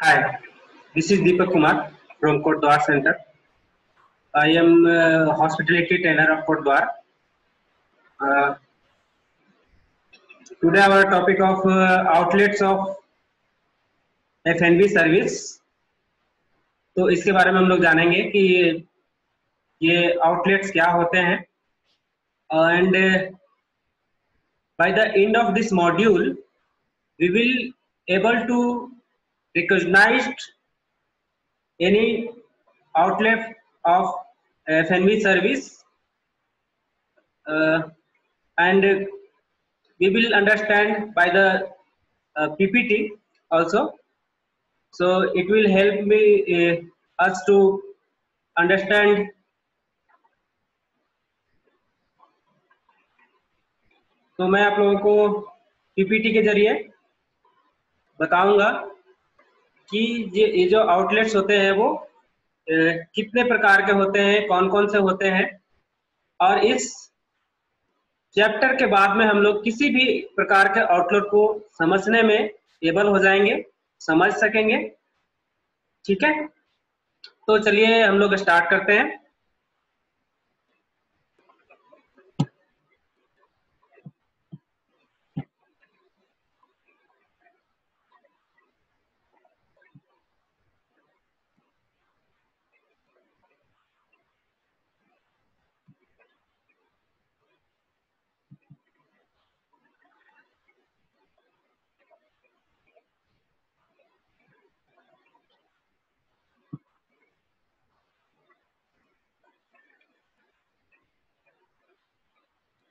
Hi, this is Deepak Kumar from Kotdwar Center. I am hospitality trainer of Kotdwar. Uh, Today our topic of outlets of F&B service, तो इसके बारे में हम लोग जानेंगे कि ये आउटलेट्स क्या होते हैं and by the end of this module we will able to recognize any outlet of F&B service and we will understand by the PPT also. So it will help me us to understand. तो मैं आप लोगों को PPT के जरिए बताऊंगा कि ये जो आउटलेट्स होते हैं वो कितने प्रकार के होते हैं, कौन कौन से होते हैं, और इस चैप्टर के बाद में हम लोग किसी भी प्रकार के आउटलेट को समझने में एबल हो जाएंगे, समझ सकेंगे। ठीक है, तो चलिए हम लोग स्टार्ट करते हैं।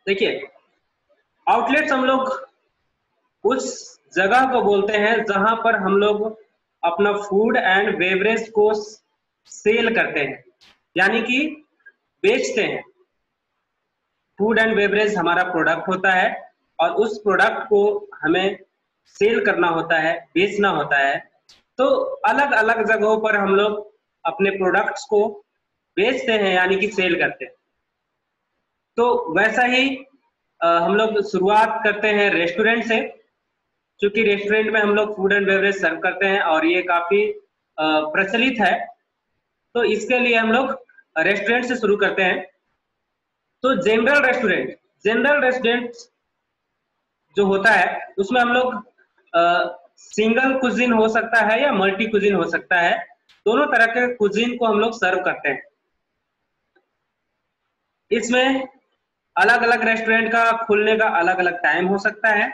देखिए, आउटलेट्स हम लोग उस जगह को बोलते हैं जहां पर हम लोग अपना फूड एंड बेवरेज को सेल करते हैं, यानी कि बेचते हैं। फूड एंड बेवरेज हमारा प्रोडक्ट होता है और उस प्रोडक्ट को हमें सेल करना होता है, बेचना होता है। तो अलग अलग जगहों पर हम लोग अपने प्रोडक्ट्स को बेचते हैं, यानी कि सेल करते हैं। तो वैसा ही हम लोग शुरुआत करते हैं रेस्टोरेंट से, क्योंकि रेस्टोरेंट में हम लोग फूड एंड बेवरेज सर्व करते हैं और ये काफी प्रचलित है। तो इसके लिए हम लोग रेस्टोरेंट से शुरू करते हैं। तो जनरल रेस्टोरेंट जो होता है उसमें हम लोग सिंगल कुजिन हो सकता है या मल्टी कुजिन हो सकता है, दोनों तरह के कुजिन को हम लोग सर्व करते हैं। इसमें अलग अलग रेस्टोरेंट का खुलने का अलग अलग टाइम हो सकता है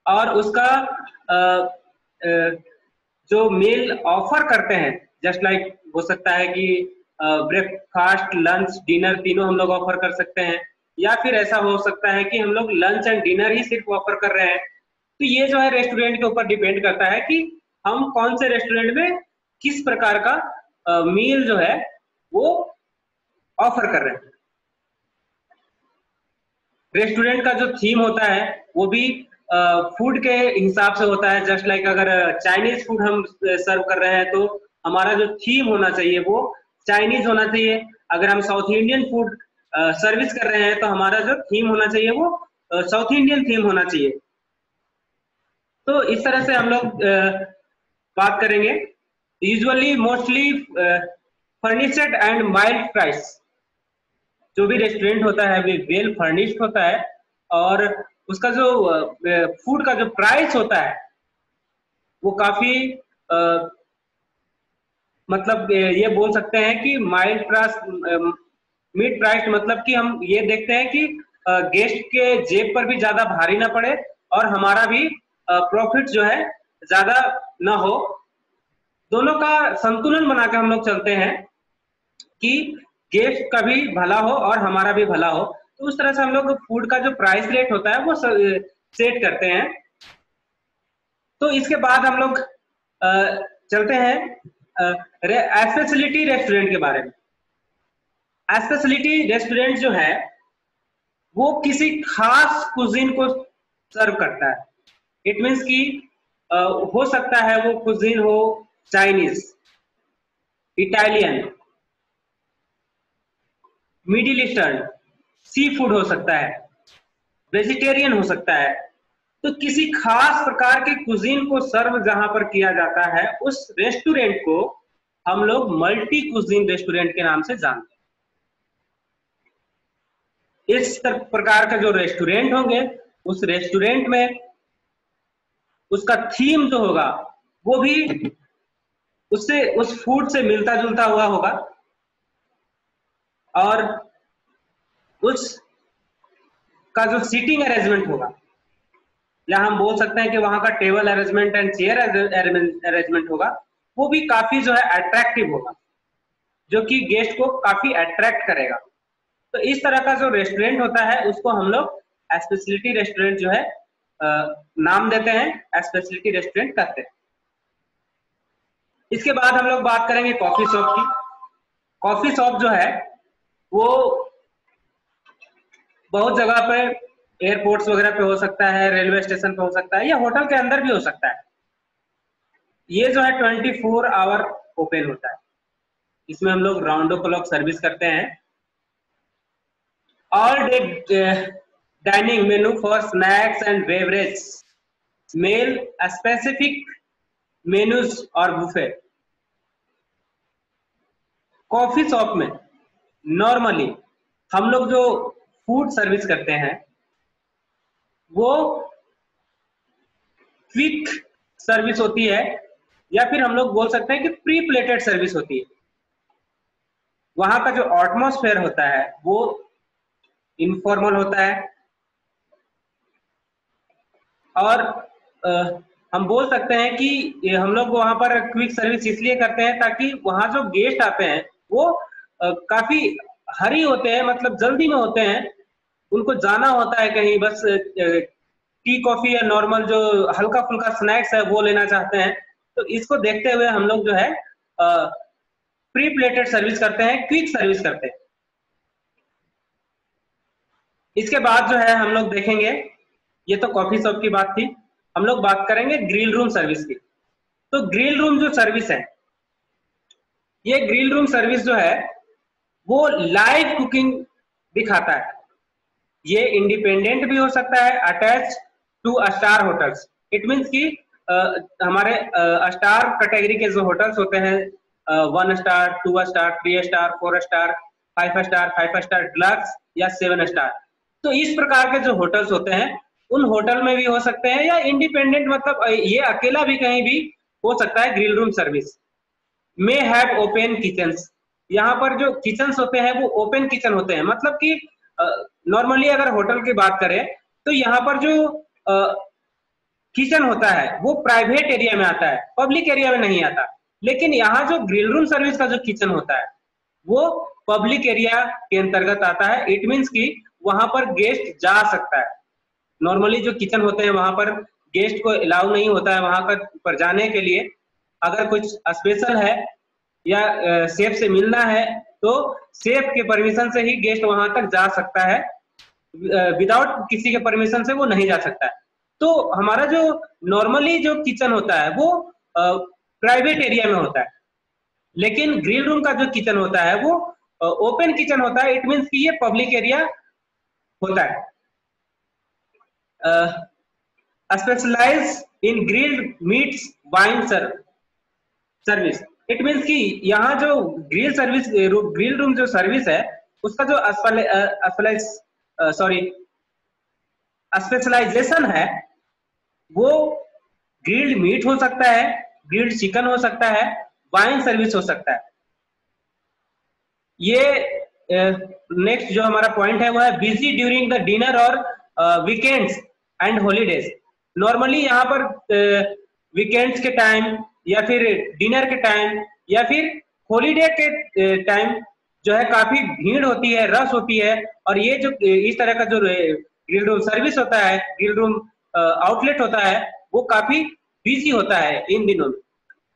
और उसका जो मील ऑफर करते हैं, जस्ट लाइक हो सकता है कि ब्रेकफास्ट, लंच, डिनर तीनों हम लोग ऑफर कर सकते हैं, या फिर ऐसा हो सकता है कि हम लोग लंच एंड डिनर ही सिर्फ ऑफर कर रहे हैं। तो ये जो है रेस्टोरेंट के ऊपर डिपेंड करता है कि हम कौन से रेस्टोरेंट में किस प्रकार का मील जो है वो ऑफर कर रहे हैं। रेस्टोरेंट का जो थीम होता है वो भी फूड के हिसाब से होता है। जस्ट लाइक अगर चाइनीज फूड हम सर्व कर रहे हैं तो हमारा जो थीम होना चाहिए वो चाइनीज होना चाहिए। अगर हम साउथ इंडियन फूड सर्विस कर रहे हैं तो हमारा जो थीम होना चाहिए वो साउथ इंडियन थीम होना चाहिए। तो इस तरह से हम लोग बात करेंगे। Usually mostly furnished and mild price, जो भी रेस्टोरेंट होता है वो वेल फर्निश्ड होता है और उसका जो फूड का जो प्राइस होता है वो काफी मतलब ये बोल सकते हैं कि माइल्ड प्राइस, मिड प्राइस, मतलब कि हम ये देखते हैं कि गेस्ट के जेब पर भी ज्यादा भारी ना पड़े और हमारा भी प्रॉफिट जो है ज्यादा ना हो। दोनों का संतुलन बना के हम लोग चलते हैं कि गेस्ट का भी भला हो और हमारा भी भला हो। तो उस तरह से हम लोग फूड का जो प्राइस रेट होता है वो सेट करते हैं। तो इसके बाद हम लोग चलते हैं स्पेशलिटी रेस्टोरेंट के बारे में। स्पेशलिटी रेस्टोरेंट जो है वो किसी खास कुजीन को सर्व करता है। इट मीन्स कि हो सकता है वो कुजीन हो Chinese, Italian, middle eastern, sea food हो सकता है, वेजिटेरियन हो सकता है। तो किसी खास प्रकार के कुजीन को सर्व जहां पर किया जाता है उस रेस्टोरेंट को हम लोग मल्टी कुजीन रेस्टोरेंट के नाम से जानते हैं। इस प्रकार का जो रेस्टोरेंट होंगे उस रेस्टोरेंट में उसका थीम जो होगा वो भी उससे उस फूड से मिलता जुलता हुआ होगा, और उस का जो सीटिंग अरेंजमेंट होगा, या हम बोल सकते हैं कि वहां का table arrangement and chair arrangement होगा, वो भी काफी जो है अट्रैक्टिव होगा, जो कि गेस्ट को काफी अट्रैक्ट करेगा। तो इस तरह का जो रेस्टोरेंट होता है उसको हम लोग स्पेशलिटी रेस्टोरेंट जो है नाम देते हैं, स्पेशलिटी रेस्टोरेंट कहते हैं। इसके बाद हम लोग बात करेंगे कॉफी शॉप की। कॉफी शॉप जो है वो बहुत जगह पे, एयरपोर्ट्स वगैरह पे हो सकता है, रेलवे स्टेशन पे हो सकता है, या होटल के अंदर भी हो सकता है। ये जो है 24 आवर ओपन होता है। इसमें हम लोग राउंड द क्लॉक सर्विस करते हैं। All day dining menu for snacks and beverage, meal specific menus और बुफे। कॉफी शॉप में नॉर्मली हम लोग जो फूड सर्विस करते हैं वो क्विक सर्विस होती है, या फिर हम लोग बोल सकते हैं कि प्री प्लेटेड सर्विस होती है। वहां का जो एटमॉस्फेयर होता है वो इनफॉर्मल होता है, और हम बोल सकते हैं कि हम लोग वहां पर क्विक सर्विस इसलिए करते हैं ताकि वहां जो गेस्ट आते हैं वो काफी हरी होते हैं, मतलब जल्दी में होते हैं, उनको जाना होता है कहीं, बस टी कॉफी या नॉर्मल जो हल्का फुल्का स्नैक्स है वो लेना चाहते हैं। तो इसको देखते हुए हम लोग जो है प्री प्लेटेड सर्विस करते हैं, क्विक सर्विस करते हैं। इसके बाद जो है हम लोग देखेंगे, ये तो कॉफी शॉप की बात थी, हम लोग बात करेंगे ग्रिल रूम सर्विस की। तो ग्रिल रूम जो सर्विस है, ये ग्रिल रूम सर्विस जो है वो लाइव कुकिंग दिखाता है। ये इंडिपेंडेंट भी हो सकता है, attach to star hotels. It means कि हमारे स्टार कैटेगरी के जो होटल्स होते हैं, 1 star, 2 star, 3 star, 4 star, 5 star, 5 star deluxe या 7 स्टार। तो इस प्रकार के जो होटल्स होते हैं उन होटल में भी हो सकते हैं, या इंडिपेंडेंट, मतलब ये अकेला भी कहीं भी हो सकता है। Grill room service may have open kitchens. यहाँ पर जो किचन्स होते हैं वो ओपन किचन होते हैं, मतलब कि नॉर्मली अगर होटल की बात करें तो यहाँ पर जो किचन होता है वो प्राइवेट एरिया में आता है, पब्लिक एरिया में नहीं आता। लेकिन यहाँ जो ग्रिल रूम सर्विस का जो किचन होता है वो पब्लिक एरिया के अंतर्गत आता है। इट मीन्स कि वहां पर गेस्ट जा सकता है। नॉर्मली जो किचन होते हैं वहां पर गेस्ट को अलाउ नहीं होता है वहां पर जाने के लिए। अगर कुछ स्पेशल है या शेफ से मिलना है तो शेफ के परमिशन से ही गेस्ट वहां तक जा सकता है, विदाउट किसी के परमिशन से वो नहीं जा सकता है। तो हमारा जो नॉर्मली जो किचन होता है वो प्राइवेट एरिया में होता है, लेकिन ग्रिल रूम का जो किचन होता है वो ओपन किचन होता है। इट मीन्स कि ये पब्लिक एरिया होता है। Specialize in grilled meats wine service. It means कि यहाँ जो ग्रिल रूम जो सर्विस है उसका जो स्पेशलाइजेशन है वो ग्रिल्ड मीट हो सकता है, ग्रिल्ड चिकन हो सकता है, वाइन सर्विस हो सकता है। ये नेक्स्ट जो हमारा पॉइंट है वो है बिजी ड्यूरिंग द डिनर और वीकेंड्स एंड हॉलीडेज। नॉर्मली यहाँ पर वीकेंड्स के टाइम या फिर डिनर के टाइम या फिर हॉलीडे के टाइम जो है काफी भीड़ होती है, रश होती है, और ये जो इस तरह का जो ग्रिल रूम सर्विस होता है, ग्रिल रूम आउटलेट होता है, वो काफी बिजी होता है इन दिनों में।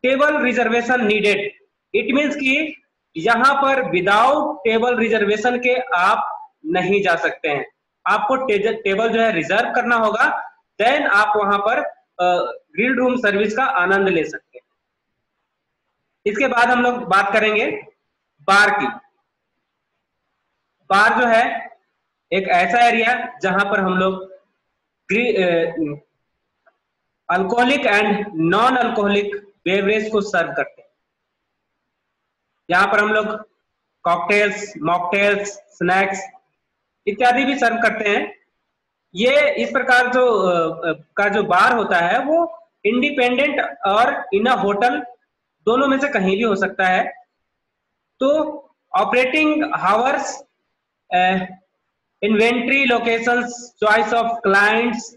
Table reservation needed. It means कि यहाँ पर विदाउट टेबल रिजर्वेशन के आप नहीं जा सकते हैं। आपको टेबल जो है रिजर्व करना होगा, देन आप वहां पर ग्रिल रूम सर्विस का आनंद ले सकते हैं। इसके बाद हम लोग बात करेंगे बार की। बार जो है एक ऐसा एरिया जहां पर हम लोग alcoholic and non alcoholic beverage को सर्व करते हैं। यहाँ पर हम लोग कॉकटेल्स, मॉकटेल्स, स्नैक्स इत्यादि भी सर्व करते हैं। ये इस प्रकार जो बार होता है वो इंडिपेंडेंट और इन अ होटल दोनों में से कहीं भी हो सकता है। तो operating hours, inventory locations, choice of clients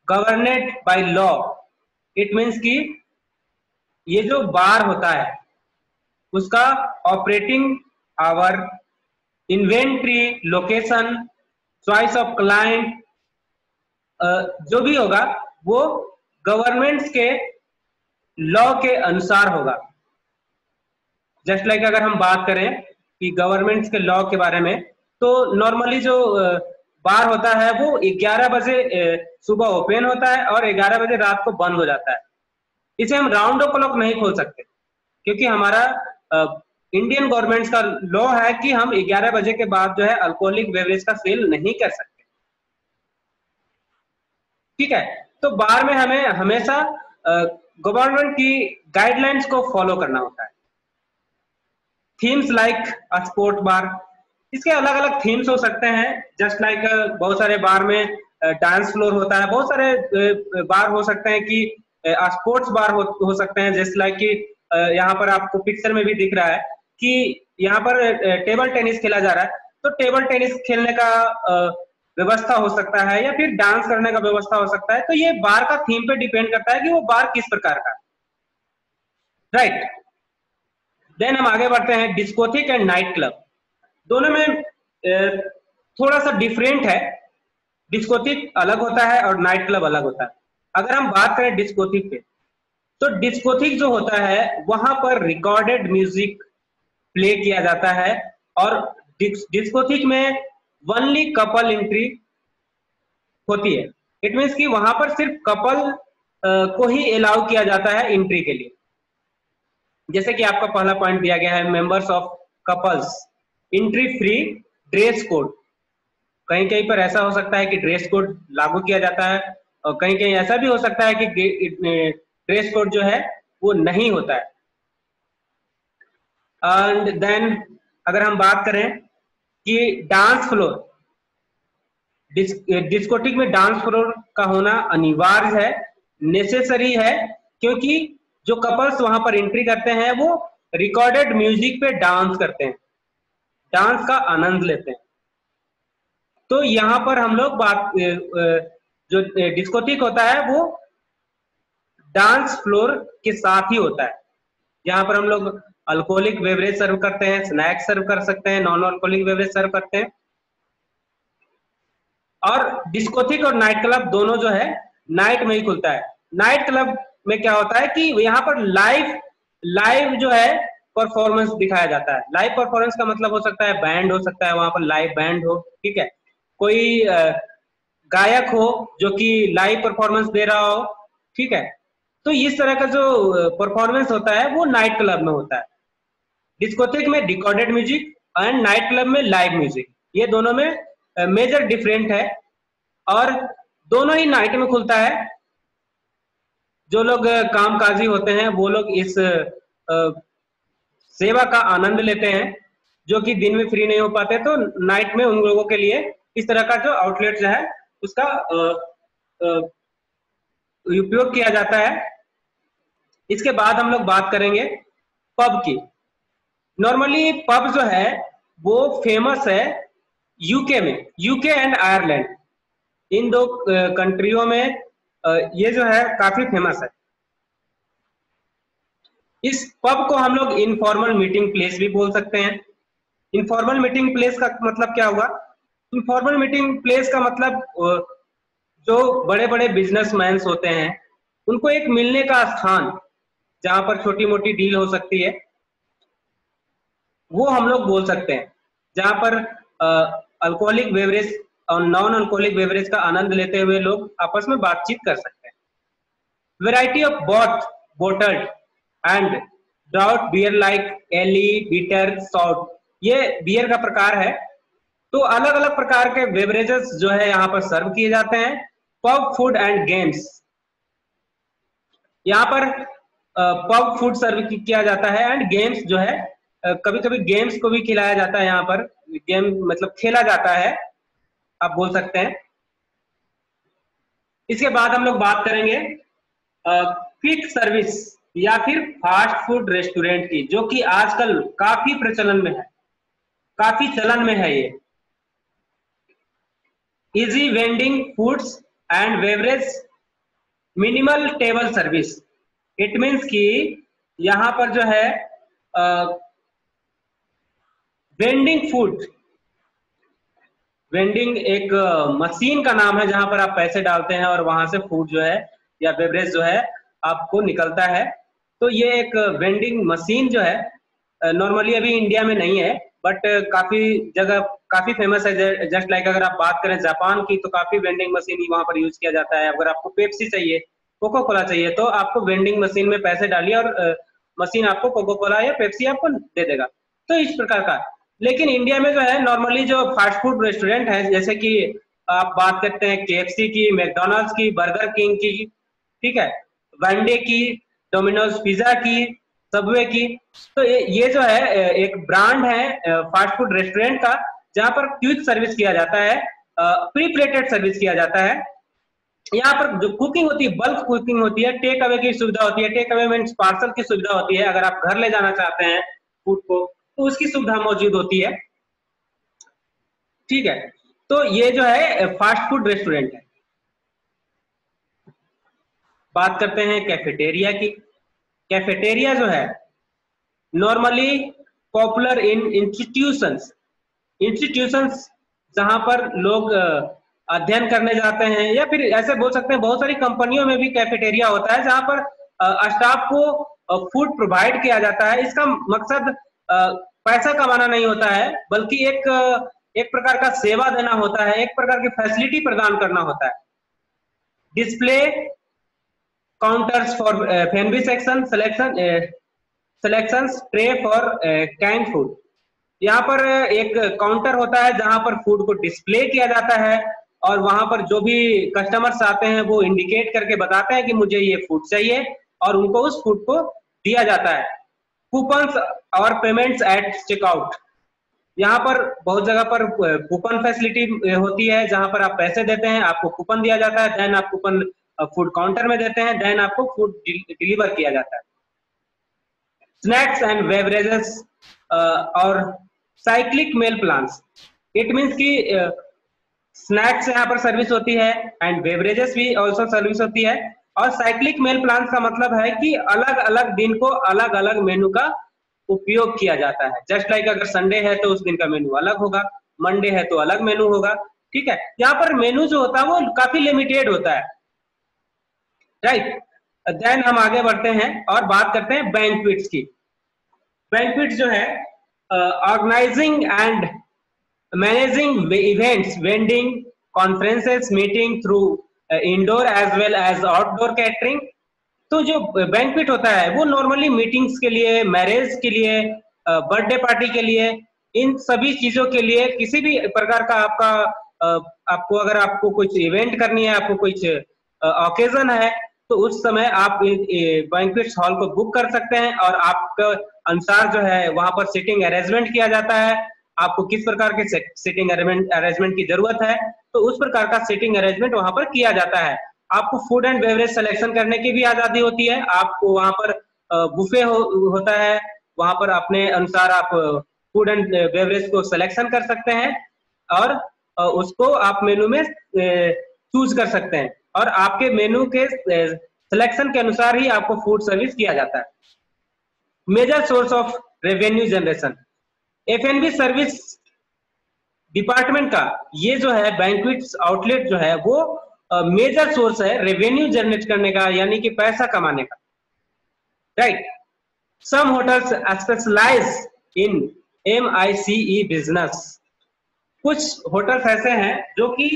governed by law. It means कि ये जो बार होता है उसका operating hour, inventory, location, choice of client जो भी होगा वो गवर्नमेंट्स के लॉ के अनुसार होगा। जस्ट लाइक अगर हम बात करें कि गवर्नमेंट्स के लॉ के बारे में, तो नॉर्मली जो बार होता है वो 11 बजे सुबह ओपन होता है और 11 बजे रात को बंद हो जाता है। इसे हम राउंड द क्लॉक नहीं खोल सकते क्योंकि हमारा इंडियन गवर्नमेंट का लॉ है कि हम 11 बजे के बाद जो है अल्कोहलिक बेवरेज का सेल नहीं कर सकते। ठीक है, तो बार में हमें हमेशा गवर्नमेंट की गाइडलाइंस को फॉलो करना होता है। थीम्स लाइक अ स्पोर्ट बार, इसके अलग अलग थीम्स हो सकते हैं। जस्ट लाइक बहुत सारे बार में डांस फ्लोर होता है, बहुत सारे बार हो सकते हैं कि स्पोर्ट्स बार हो सकते हैं। जस्ट लाइक कि यहाँ पर आपको पिक्चर में भी दिख रहा है कि यहाँ पर टेबल टेनिस खेला जा रहा है, तो टेबल टेनिस खेलने का व्यवस्था हो सकता है या फिर डांस करने का व्यवस्था हो सकता है। तो ये बार का थीम पे डिपेंड करता है कि वो बार किस प्रकार का, राइट। देन हम आगे बढ़ते हैं, डिस्कोथिक एंड नाइट क्लब। दोनों में थोड़ा सा डिफरेंट है। डिस्कोथिक अलग होता है और नाइट क्लब अलग होता है। अगर हम बात करें डिस्कोथिक पे, तो डिस्कोथिक जो होता है वहां पर रिकॉर्डेड म्यूजिक प्ले किया जाता है और डिस्कोथिक में ओनली कपल एंट्री होती है। इट मीन्स कि वहां पर सिर्फ कपल को ही अलाउ किया जाता है एंट्री के लिए। जैसे कि आपका पहला पॉइंट दिया गया है, members of couples entry free, dress code. कहीं कहीं पर ऐसा हो सकता है कि ड्रेस कोड लागू किया जाता है और कहीं कहीं ऐसा भी हो सकता है कि ड्रेस कोड जो है वो नहीं होता है। एंड देन अगर हम बात करें कि डांस फ्लोर, डिस्कोथिक में डांस फ्लोर का होना अनिवार्य है, नेसेसरी है, क्योंकि जो कपल्स वहां पर एंट्री करते हैं वो रिकॉर्डेड म्यूजिक पे डांस करते हैं, डांस का आनंद लेते हैं। तो यहाँ पर हम लोग बात जो डिस्कोथिक होता है वो डांस फ्लोर के साथ ही होता है। यहाँ पर हम लोग अल्कोहलिक बेवरेज सर्व करते हैं, स्नैक्स सर्व कर सकते हैं, नॉन अल्कोहलिक बेवरेज सर्व करते हैं। और डिस्कोथिक और नाइट क्लब दोनों जो है नाइट में ही खुलता है। नाइट क्लब में क्या होता है कि यहाँ पर लाइव जो है परफॉर्मेंस दिखाया जाता है। लाइव परफॉर्मेंस का मतलब हो सकता है बैंड हो सकता है, वहां पर लाइव बैंड हो, ठीक है, कोई गायक हो जो कि लाइव परफॉर्मेंस दे रहा हो, ठीक है। तो इस तरह का जो परफॉर्मेंस होता है वो नाइट क्लब में होता है। डिस्कोथिक में recorded music and night club में लाइव म्यूजिक, ये दोनों में मेजर डिफरेंट है और दोनों ही नाइट में खुलता है। जो लोग कामकाजी होते हैं वो लोग इस सेवा का आनंद लेते हैं, जो कि दिन में फ्री नहीं हो पाते, तो नाइट में उन लोगों के लिए इस तरह का जो आउटलेट जो है उसका उपयोग किया जाता है। इसके बाद हम लोग बात करेंगे पब की। नॉर्मली पब जो है वो फेमस है यूके में, यूके एंड आयरलैंड, इन दो कंट्रियों में ये जो है काफी फेमस है। इस पब को हम लोग इनफॉर्मल मीटिंग प्लेस भी बोल सकते हैं। इनफॉर्मल मीटिंग प्लेस का मतलब क्या हुआ? इनफॉर्मल मीटिंग प्लेस का मतलब जो बड़े बड़े बिजनेसमैन होते हैं उनको एक मिलने का स्थान जहां पर छोटी मोटी डील हो सकती है, वो हम लोग बोल सकते हैं, जहां पर अल्कोहलिक बेवरेज और नॉन अल्कोहलिक बेवरेज का आनंद लेते हुए लोग आपस में बातचीत कर सकते हैं। Variety of bottled and draught beer like ale, bitter, salt, ये बियर का प्रकार है। तो अलग अलग प्रकार के बेवरेजेस जो है यहाँ पर सर्व किए जाते हैं। पब फूड एंड गेम्स, यहाँ पर पब फूड सर्व किया जाता है एंड गेम्स जो है कभी कभी गेम्स को भी खिलाया जाता है। यहाँ पर गेम मतलब खेला जाता है, आप बोल सकते हैं। इसके बाद हम लोग बात करेंगे क्विक सर्विस या फिर फास्ट फूड रेस्टोरेंट की, जो कि आजकल काफी प्रचलन में है, काफी चलन में है ये। Easy vending foods and beverage, minimal table service. It means कि यहाँ पर जो है वेंडिंग फूड, वेंडिंग एक मशीन का नाम है जहां पर आप पैसे डालते हैं और वहां से फूड जो है या बेवरेज जो है आपको निकलता है। तो ये एक वेंडिंग मशीन जो है नॉर्मली अभी इंडिया में नहीं है, बट काफी जगह काफी फेमस है। जस्ट लाइक अगर आप बात करें जापान की, तो काफी वेंडिंग मशीन ही वहां पर यूज किया जाता है। अगर आपको पेप्सी चाहिए, कोको कोला चाहिए, तो आपको वेंडिंग मशीन में पैसे डालिए और मशीन आपको कोको कोला या पेप्सी आपको दे देगा। तो इस प्रकार का। लेकिन इंडिया में जो है नॉर्मली जो फास्ट फूड रेस्टोरेंट है, जैसे कि आप बात करते हैं केएफसी की, मैकडोनल्ड्स की, बर्गर किंग की, ठीक है, वनडे की, डोमिनोज पिज्जा की, सबवे की। तो ये जो है एक ब्रांड है फास्ट फूड रेस्टोरेंट का, जहां पर क्विक सर्विस किया जाता है, प्री प्लेटेड सर्विस किया जाता है। यहाँ पर जो कुकिंग होती है, बल्क कुकिंग होती है, टेक अवे की सुविधा होती है। टेक अवे मीन्स पार्सल की सुविधा होती है। अगर आप घर ले जाना चाहते हैं फूड को, तो उसकी सुविधा मौजूद होती है, ठीक है। तो ये जो है फास्ट फूड रेस्टोरेंट है। बात करते हैं कैफेटेरिया की। कैफेटेरिया जो है normally popular in institutions, institutions जहां पर लोग अध्ययन करने जाते हैं, या फिर ऐसे बोल सकते हैं बहुत सारी कंपनियों में भी कैफेटेरिया होता है जहां पर स्टाफ को फूड प्रोवाइड किया जाता है। इसका मकसद पैसा कमाना नहीं होता है, बल्कि एक प्रकार का सेवा देना होता है, एक प्रकार की फैसिलिटी प्रदान करना होता है। Display counters for family section, selections tray for can food. यहाँ पर एक काउंटर होता है जहां पर फूड को डिस्प्ले किया जाता है, और वहां पर जो भी कस्टमर्स आते हैं वो इंडिकेट करके बताते हैं कि मुझे ये फूड चाहिए, और उनको उस फूड को दिया जाता है। कूपन्स और पेमेंट्स एट चेकआउट। यहाँ पर बहुत जगह पर कूपन फैसिलिटी होती है, जहां पर आप पैसे देते हैं, आपको कूपन दिया जाता है, देन आप कूपन फूड काउंटर में देते हैं, देन आपको फूड डिलीवर किया जाता है। स्नैक्स एंड बेवरेजेस और cyclic meal plans. It means कि स्नैक्स यहाँ पर सर्विस होती है एंड बेवरेजेस भी ऑल्सो सर्विस होती है। और साइक्लिक मेल प्लान का मतलब है कि अलग अलग दिन को अलग अलग मेनू का उपयोग किया जाता है। जस्ट लाइक अगर संडे है तो उस दिन का मेनू अलग होगा, मंडे है तो अलग मेनू होगा, ठीक है। यहाँ पर मेनू जो होता है वो काफी लिमिटेड होता है, राइट। देन हम आगे बढ़ते हैं और बात करते हैं बैंक्वेट्स की। बैंक्वेट जो है organizing and managing events, wedding, conferences, meeting through indoor as well as outdoor catering. तो जो बैंक्वेट होता है वो नॉर्मली मीटिंग्स के लिए, मैरिज के लिए, बर्थडे पार्टी के लिए, इन सभी चीजों के लिए, किसी भी प्रकार का आपको अगर आपको कुछ इवेंट करनी है, आपको कुछ ओकेजन है, तो उस समय आप बैंक्वेट हॉल को बुक कर सकते हैं, और आपके अनुसार जो है वहां पर सीटिंग अरेंजमेंट किया जाता है। आपको किस प्रकार के सीटिंग अरेंजमेंट की जरूरत है, तो उस प्रकार का सीटिंग अरेंजमेंट वहां पर किया जाता है। आपको फूड एंड बेवरेज सिलेक्शन करने की भी आजादी होती है। आपको वहां पर बुफे होता है, वहां पर अपने अनुसार आप फूड एंड बेवरेज को सिलेक्शन कर सकते हैं, और उसको आप मेनू में चूज कर सकते हैं, और आपके मेनू के सिलेक्शन के अनुसार ही आपको फूड सर्विस किया जाता है। Major source of revenue generation, F&B service department का ये जो है बैंक्वेट्स आउटलेट जो है वो मेजर सोर्स है रेवेन्यू जनरेट करने का, यानी कि पैसा कमाने का, right. Some hotels specialize in MICE business. कुछ होटल्स ऐसे हैं जो कि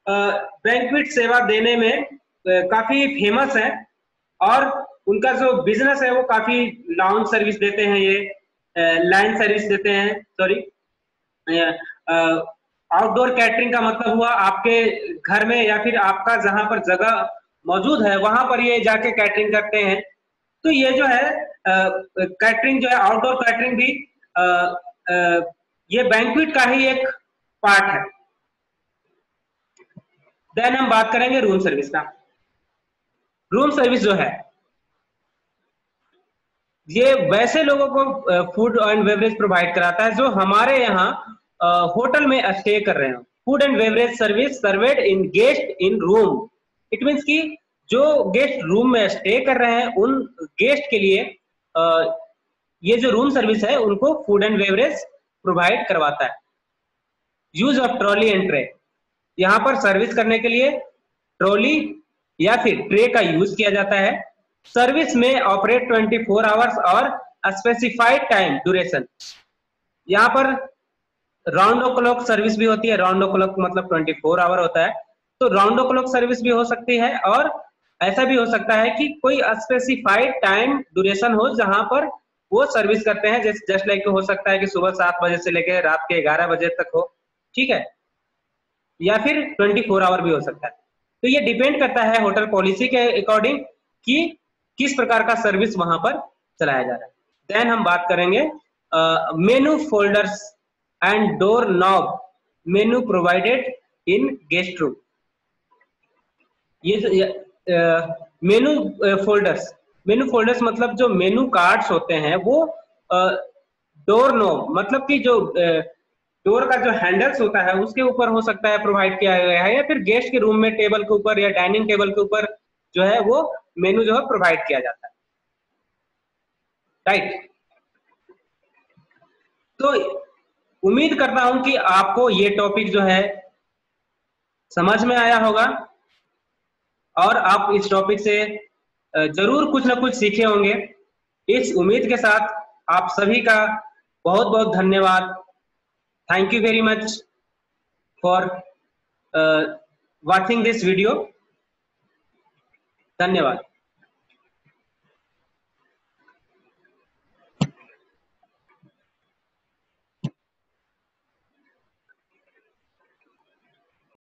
बैंक्वेट सेवा देने में काफी फेमस है, और उनका जो बिजनेस है वो काफी लाउंज सर्विस देते हैं, ये लाइन सर्विस देते हैं, सॉरी। आउटडोर कैटरिंग का मतलब हुआ आपके घर में या फिर आपका जहां पर जगह मौजूद है वहां पर ये जाके कैटरिंग करते हैं। तो ये जो है कैटरिंग जो है, आउटडोर कैटरिंग भी अ, अ, ये बैंक्वेट का ही एक पार्ट है। देन हम बात करेंगे रूम सर्विस का। रूम सर्विस जो है ये वैसे लोगों को फूड एंड बेवरेज प्रोवाइड कराता है जो हमारे यहाँ होटल में स्टे कर रहे हो। Food and beverage service served in guest in room. It means कि जो गेस्ट रूम में स्टे कर रहे हैं उन गेस्ट के लिए ये जो रूम सर्विस है उनको फूड एंड बेवरेज प्रोवाइड करवाता है। Use of trolley and tray, यहाँ पर सर्विस करने के लिए ट्रॉली या फिर ट्रे का यूज किया जाता है। सर्विस में ऑपरेट 24 आवर्स और स्पेसिफाइड टाइम ड्यूरेशन। यहाँ पर राउंड ओ क्लॉक सर्विस भी होती है। राउंड ओ क्लॉक मतलब 24 आवर होता है, तो राउंड ओ क्लॉक सर्विस भी हो सकती है और ऐसा भी हो सकता है कि कोई स्पेसिफाइड टाइम ड्यूरेशन हो जहां पर वो सर्विस करते हैं। जस्ट लाइक हो सकता है कि सुबह 7 बजे से लेकर रात के 11 बजे तक हो, ठीक है, या फिर 24 आवर भी हो सकता है। तो ये डिपेंड करता है होटल पॉलिसी के अकॉर्डिंग कि किस प्रकार का सर्विस वहां पर चलाया जा रहा है। देन हम बात करेंगे मेनू folders and door knob menu provided in guest room. ये मेनू फोल्डर्स, मेनू फोल्डर्स मतलब जो मेनू कार्ड्स होते हैं वो डोर नॉब मतलब कि जो डोर का जो हैंडल्स होता है उसके ऊपर हो सकता है प्रोवाइड किया गया है, या फिर गेस्ट के रूम में टेबल के ऊपर या डाइनिंग टेबल के ऊपर जो है वो मेनू जो है प्रोवाइड किया जाता है, राइट। तो उम्मीद करता हूं कि आपको ये टॉपिक जो है समझ में आया होगा और आप इस टॉपिक से जरूर कुछ ना कुछ सीखे होंगे। इस उम्मीद के साथ आप सभी का बहुत बहुत धन्यवाद। Thank you very much for watching this video। धन्यवाद।